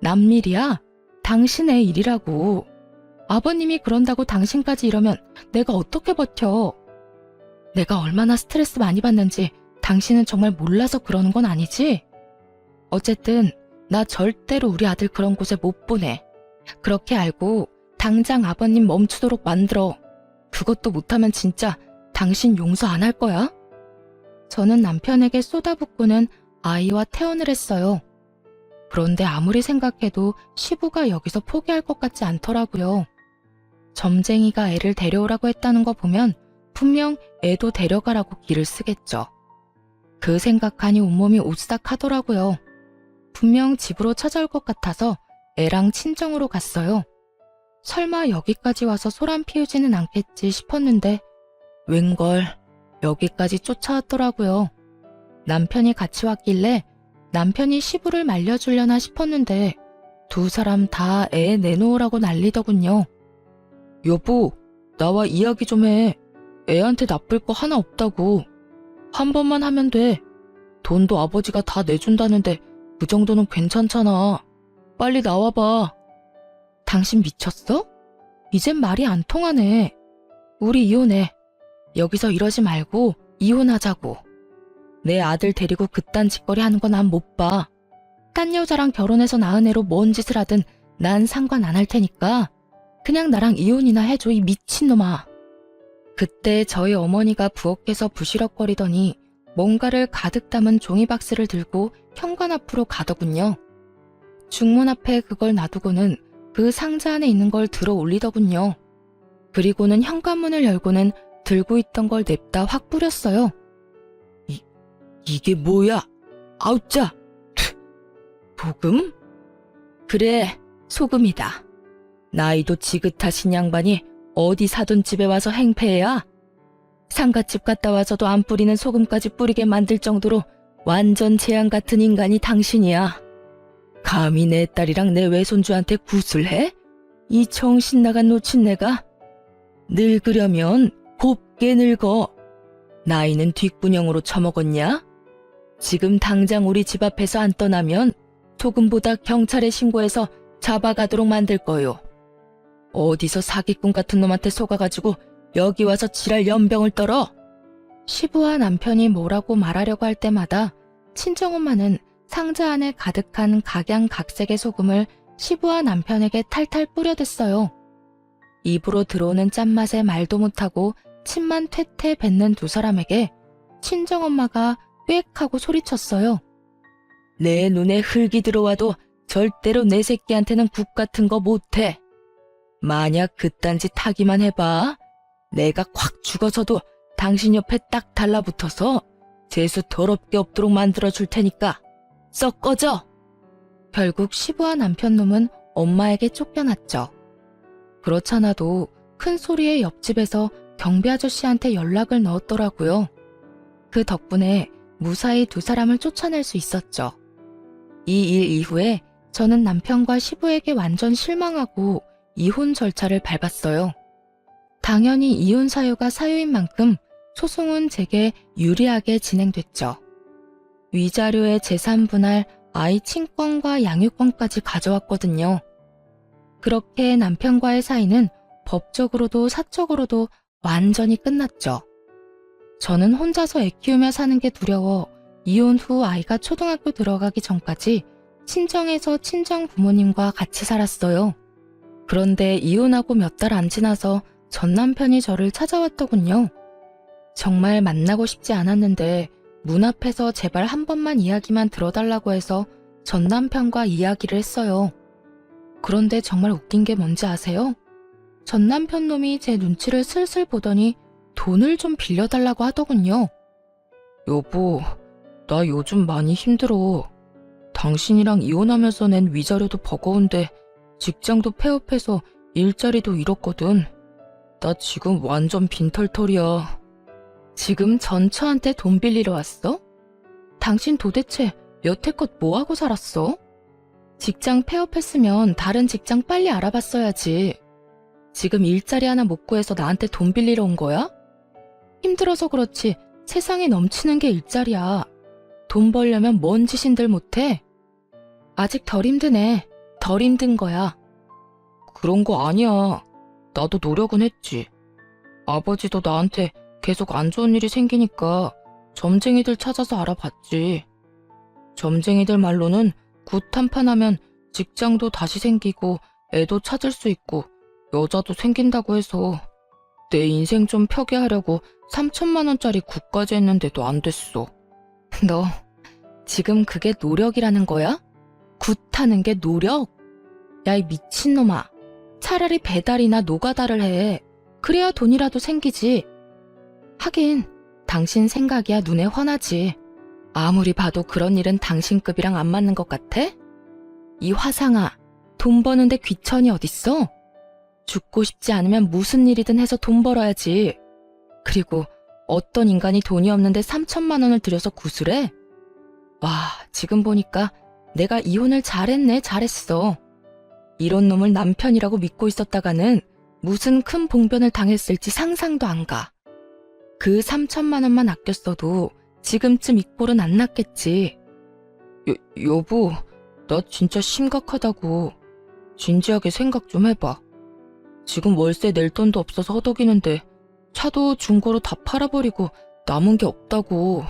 남일이야. 당신의 일이라고. 아버님이 그런다고 당신까지 이러면 내가 어떻게 버텨? 내가 얼마나 스트레스 많이 받는지 당신은 정말 몰라서 그러는 건 아니지? 어쨌든 나 절대로 우리 아들 그런 곳에 못 보내. 그렇게 알고 당장 아버님 멈추도록 만들어. 그것도 못하면 진짜 당신 용서 안 할 거야? 저는 남편에게 쏟아붓고는 아이와 퇴원을 했어요. 그런데 아무리 생각해도 시부가 여기서 포기할 것 같지 않더라고요. 점쟁이가 애를 데려오라고 했다는 거 보면 분명 애도 데려가라고 기를 쓰겠죠. 그 생각하니 온몸이 오싹하더라고요. 분명 집으로 찾아올 것 같아서 애랑 친정으로 갔어요. 설마 여기까지 와서 소란 피우지는 않겠지 싶었는데 웬걸 여기까지 쫓아왔더라고요. 남편이 같이 왔길래 남편이 시부를 말려주려나 싶었는데 두 사람 다 애 내놓으라고 난리더군요. 여보, 나와 이야기 좀 해. 애한테 나쁠 거 하나 없다고. 한 번만 하면 돼. 돈도 아버지가 다 내준다는데 그 정도는 괜찮잖아. 빨리 나와봐. 당신 미쳤어? 이젠 말이 안 통하네. 우리 이혼해. 여기서 이러지 말고 이혼하자고. 내 아들 데리고 그딴 짓거리 하는 거 난 못 봐. 딴 여자랑 결혼해서 낳은 애로 뭔 짓을 하든 난 상관 안 할 테니까 그냥 나랑 이혼이나 해줘, 이 미친놈아. 그때 저희 어머니가 부엌에서 부시럭거리더니 뭔가를 가득 담은 종이박스를 들고 현관 앞으로 가더군요. 중문 앞에 그걸 놔두고는 그 상자 안에 있는 걸 들어 올리더군요. 그리고는 현관문을 열고는 들고 있던 걸 냅다 확 뿌렸어요. 이게 뭐야? 아우짜! 소금? 그래, 소금이다. 나이도 지긋하신 양반이 어디 사돈 집에 와서 행패야? 상갓집 갔다 와서도 안 뿌리는 소금까지 뿌리게 만들 정도로 완전 재앙 같은 인간이 당신이야. 감히 내 딸이랑 내 외손주한테 굿을 해? 이 정신 나간 노친네가? 늙으려면 곱게 늙어. 나이는 뒷구녕으로 처먹었냐? 지금 당장 우리 집 앞에서 안 떠나면 소금보다 경찰에 신고해서 잡아가도록 만들 거요. 어디서 사기꾼 같은 놈한테 속아가지고 여기 와서 지랄 연병을 떨어? 시부와 남편이 뭐라고 말하려고 할 때마다 친정엄마는 상자 안에 가득한 각양각색의 소금을 시부와 남편에게 탈탈 뿌려댔어요. 입으로 들어오는 짠맛에 말도 못하고 침만 퇴퇴 뱉는 두 사람에게 친정엄마가 꽥 하고 소리쳤어요. 내 눈에 흙이 들어와도 절대로 내 새끼한테는 국 같은 거 못해. 만약 그딴 짓 하기만 해봐. 내가 콱 죽어서도 당신 옆에 딱 달라붙어서 재수 더럽게 없도록 만들어줄 테니까 썩 꺼져. 결국 시부와 남편놈은 엄마에게 쫓겨났죠. 그렇잖아도 큰 소리에 옆집에서 경비 아저씨한테 연락을 넣었더라고요. 그 덕분에 무사히 두 사람을 쫓아낼 수 있었죠. 이 일 이후에 저는 남편과 시부에게 완전 실망하고 이혼 절차를 밟았어요. 당연히 이혼 사유가 사유인 만큼 소송은 제게 유리하게 진행됐죠. 위자료의 재산 분할, 아이 친권과 양육권까지 가져왔거든요. 그렇게 남편과의 사이는 법적으로도 사적으로도 완전히 끝났죠. 저는 혼자서 애 키우며 사는 게 두려워 이혼 후 아이가 초등학교 들어가기 전까지 친정에서 친정 부모님과 같이 살았어요. 그런데 이혼하고 몇 달 안 지나서 전 남편이 저를 찾아왔더군요. 정말 만나고 싶지 않았는데 문 앞에서 제발 한 번만 이야기만 들어달라고 해서 전 남편과 이야기를 했어요. 그런데 정말 웃긴 게 뭔지 아세요? 전 남편 놈이 제 눈치를 슬슬 보더니 돈을 좀 빌려달라고 하더군요. 여보, 나 요즘 많이 힘들어. 당신이랑 이혼하면서 낸 위자료도 버거운데 직장도 폐업해서 일자리도 잃었거든. 나 지금 완전 빈털털이야. 지금 전처한테 돈 빌리러 왔어? 당신 도대체 여태껏 뭐하고 살았어? 직장 폐업했으면 다른 직장 빨리 알아봤어야지. 지금 일자리 하나 못 구해서 나한테 돈 빌리러 온 거야? 힘들어서 그렇지 세상에 넘치는 게 일자리야. 돈 벌려면 뭔 짓인들 못해? 아직 덜 힘드네. 덜 힘든 거야. 그런 거 아니야. 나도 노력은 했지. 아버지도 나한테 계속 안 좋은 일이 생기니까 점쟁이들 찾아서 알아봤지. 점쟁이들 말로는 굿 한판하면 직장도 다시 생기고 애도 찾을 수 있고 여자도 생긴다고 해서 내 인생 좀 펴게 하려고 3천만 원짜리 굿까지 했는데도 안 됐어. 너 지금 그게 노력이라는 거야? 굿하는 게 노력? 야, 이 미친놈아. 차라리 배달이나 노가다를 해. 그래야 돈이라도 생기지. 하긴 당신 생각이야 눈에 훤하지. 아무리 봐도 그런 일은 당신급이랑 안 맞는 것 같아? 이 화상아, 돈 버는데 귀천이 어딨어? 죽고 싶지 않으면 무슨 일이든 해서 돈 벌어야지. 그리고 어떤 인간이 돈이 없는데 3천만 원을 들여서 구슬해? 와, 지금 보니까 내가 이혼을 잘했어. 이런 놈을 남편이라고 믿고 있었다가는 무슨 큰 봉변을 당했을지 상상도 안 가. 그 3천만 원만 아꼈어도 지금쯤 이 꼴은 안 났겠지. 여보, 나 진짜 심각하다고. 진지하게 생각 좀 해봐. 지금 월세 낼 돈도 없어서 허덕이는데 차도 중고로 다 팔아버리고 남은 게 없다고.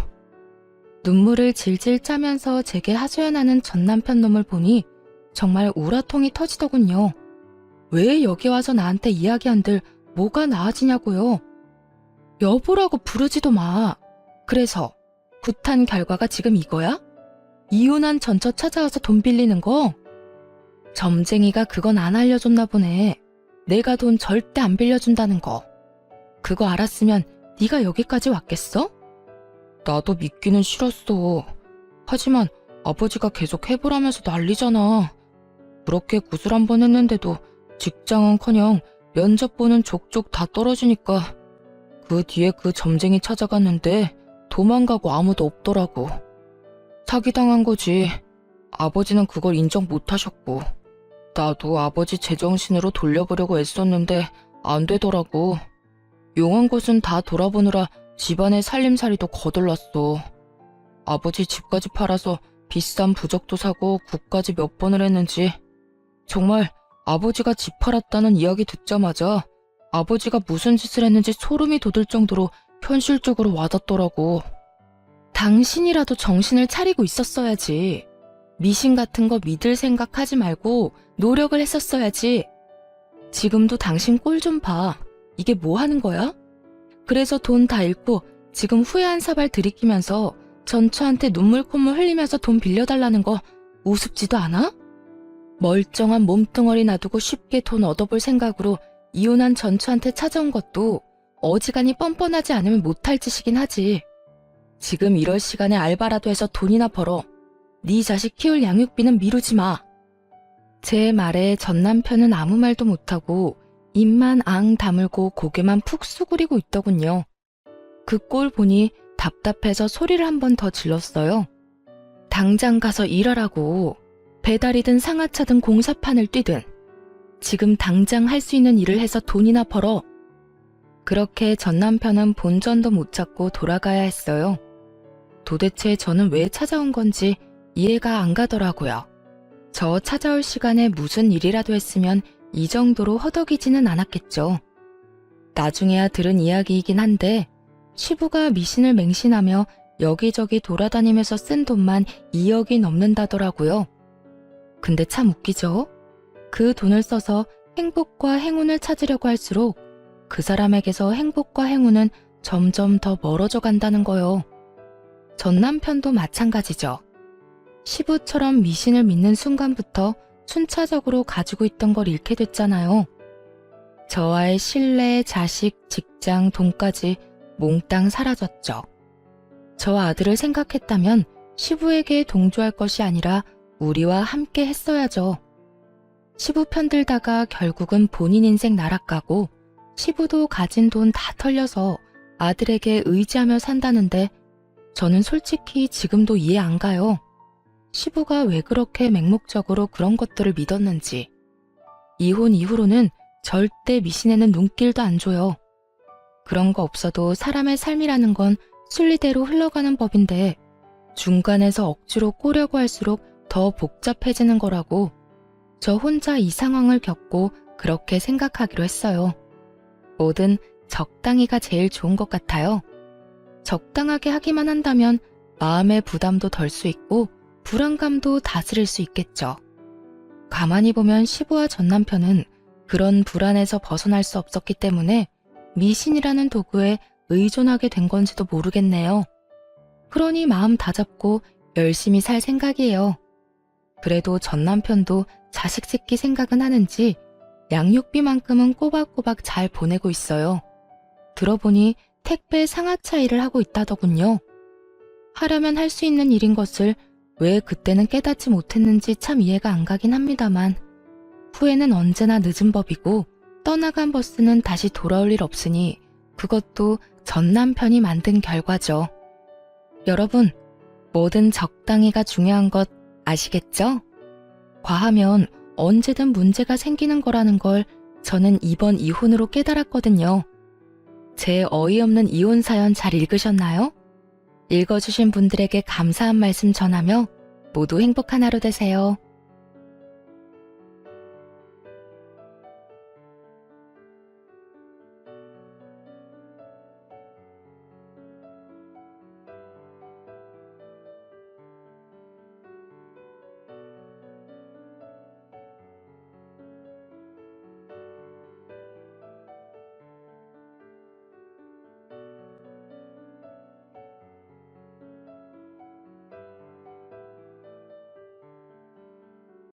눈물을 질질 짜면서 제게 하소연하는 전 남편 놈을 보니 정말 우라통이 터지더군요. 왜 여기 와서 나한테 이야기한들 뭐가 나아지냐고요. 여보라고 부르지도 마. 그래서 굿한 결과가 지금 이거야? 이혼한 전처 찾아와서 돈 빌리는 거? 점쟁이가 그건 안 알려줬나 보네. 내가 돈 절대 안 빌려준다는 거. 그거 알았으면 네가 여기까지 왔겠어? 나도 믿기는 싫었어. 하지만 아버지가 계속 해보라면서 난리잖아. 그렇게 구슬 한 번 했는데도 직장은커녕 면접 보는 족족 다 떨어지니까 그 뒤에 그 점쟁이 찾아갔는데 도망가고 아무도 없더라고. 사기당한 거지. 아버지는 그걸 인정 못하셨고 나도 아버지 제정신으로 돌려보려고 애썼는데 안 되더라고. 용한 곳은 다 돌아보느라 집안의 살림살이도 거덜났어. 아버지 집까지 팔아서 비싼 부적도 사고 굿까지 몇 번을 했는지. 정말 아버지가 집 팔았다는 이야기 듣자마자 아버지가 무슨 짓을 했는지 소름이 돋을 정도로 현실적으로 와닿더라고. 당신이라도 정신을 차리고 있었어야지. 미신 같은 거 믿을 생각하지 말고 노력을 했었어야지. 지금도 당신 꼴 좀 봐. 이게 뭐 하는 거야? 그래서 돈 다 잃고 지금 후회 한 사발 들이키면서 전처한테 눈물 콧물 흘리면서 돈 빌려달라는 거 우습지도 않아? 멀쩡한 몸뚱어리 놔두고 쉽게 돈 얻어볼 생각으로 이혼한 전처한테 찾아온 것도 어지간히 뻔뻔하지 않으면 못할 짓이긴 하지. 지금 이럴 시간에 알바라도 해서 돈이나 벌어. 네 자식 키울 양육비는 미루지 마. 제 말에 전 남편은 아무 말도 못하고 입만 앙 다물고 고개만 푹 수그리고 있더군요. 그 꼴 보니 답답해서 소리를 한 번 더 질렀어요. 당장 가서 일하라고. 배달이든 상하차든 공사판을 뛰든 지금 당장 할 수 있는 일을 해서 돈이나 벌어. 그렇게 전 남편은 본전도 못 찾고 돌아가야 했어요. 도대체 저는 왜 찾아온 건지 이해가 안 가더라고요. 저 찾아올 시간에 무슨 일이라도 했으면 이 정도로 허덕이지는 않았겠죠. 나중에야 들은 이야기이긴 한데 시부가 미신을 맹신하며 여기저기 돌아다니면서 쓴 돈만 2억이 넘는다더라고요. 근데 참 웃기죠? 그 돈을 써서 행복과 행운을 찾으려고 할수록 그 사람에게서 행복과 행운은 점점 더 멀어져 간다는 거요. 전 남편도 마찬가지죠. 시부처럼 미신을 믿는 순간부터 순차적으로 가지고 있던 걸 잃게 됐잖아요. 저와의 신뢰, 자식, 직장, 돈까지 몽땅 사라졌죠. 저 아들을 생각했다면 시부에게 동조할 것이 아니라 우리와 함께 했어야죠. 시부 편들다가 결국은 본인 인생 날아가고 시부도 가진 돈 다 털려서 아들에게 의지하며 산다는데 저는 솔직히 지금도 이해 안 가요. 시부가 왜 그렇게 맹목적으로 그런 것들을 믿었는지. 이혼 이후로는 절대 미신에는 눈길도 안 줘요. 그런 거 없어도 사람의 삶이라는 건 순리대로 흘러가는 법인데 중간에서 억지로 꼬려고 할수록 더 복잡해지는 거라고 저 혼자 이 상황을 겪고 그렇게 생각하기로 했어요. 뭐든 적당히가 제일 좋은 것 같아요. 적당하게 하기만 한다면 마음의 부담도 덜 수 있고 불안감도 다스릴 수 있겠죠. 가만히 보면 시부와 전 남편은 그런 불안에서 벗어날 수 없었기 때문에 미신이라는 도구에 의존하게 된 건지도 모르겠네요. 그러니 마음 다잡고 열심히 살 생각이에요. 그래도 전 남편도 자식 짓기 생각은 하는지 양육비만큼은 꼬박꼬박 잘 보내고 있어요. 들어보니 택배 상하차 일을 하고 있다더군요. 하려면 할 수 있는 일인 것을 왜 그때는 깨닫지 못했는지 참 이해가 안 가긴 합니다만 후회는 언제나 늦은 법이고 떠나간 버스는 다시 돌아올 일 없으니 그것도 전 남편이 만든 결과죠. 여러분, 뭐든 적당히가 중요한 것 아시겠죠? 과하면 언제든 문제가 생기는 거라는 걸 저는 이번 이혼으로 깨달았거든요. 제 어이없는 이혼 사연 잘 읽으셨나요? 읽어주신 분들에게 감사한 말씀 전하며 모두 행복한 하루 되세요.